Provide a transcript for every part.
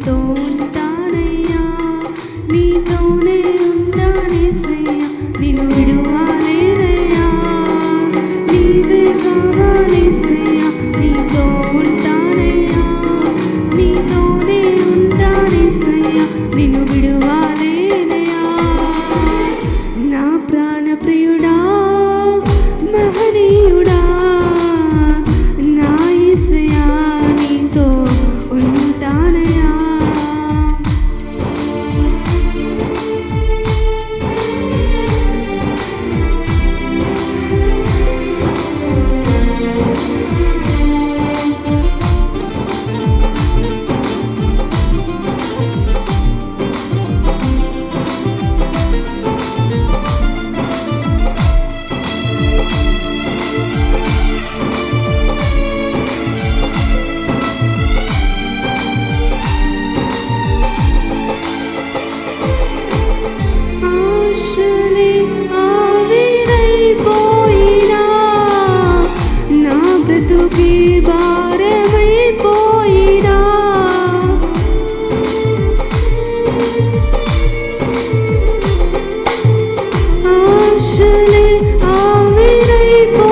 నీతో ఉంటానయ్యా, నీతోనే ఉంటానేసయ్యా, నిన్ను విడువలేనయ్యా. నీవే కావాలేసయ్యా, నీతో ఉంటానయ్యా, నీతోనే ఉంటానేసయ్యా, నిన్ను విడువలేనయ్యా. నా ప్రాణ ప్రియుడా, మహనీయుడా, నా యేసయ్యా, నీతో ఉంటానయ్యా. ఆశలే ఆవిరైపోయినా, నా బ్రతుకే భారమైపోయినా, ఆశలే ఆవిరైపోయినా,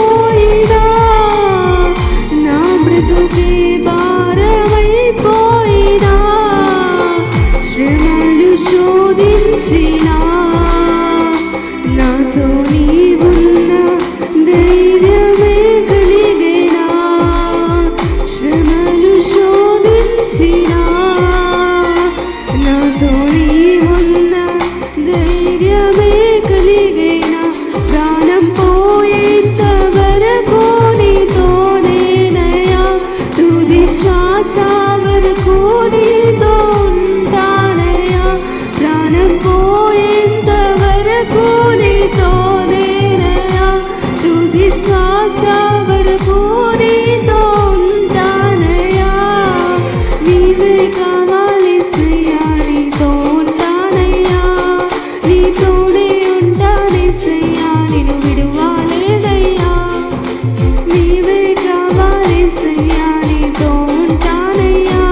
నా బ్రతుకే భారమైపోయినా, శ్రమలు శోధించినా, నాతో నీవున్న ధైర్యమే కలిగేనా. శ్రమలు శోధించినా, నాతో నీవున్న ధైర్యమే కలిగేనా. ప్రాణం పోయేంత వరకు నీతోనేనయ్యా, తుది శ్వాస వరకు నీతో ఉంటానయ్యా. ప్రాణం పోయేంత వరకు నీతోనేనయ్యా, తుది శ్వాస వరకు నీతో ఉంటానయ్యా. నీవే కావాలేసయ్యా, నీతో ఉంటానయ్యా, నీతోనే ఉంటానేసయ్యా, నిన్ను విడువలేనయ్యా. నీవే కావాలేసయ్యా, నీతో ఉంటానయ్యా,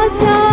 శ్వాస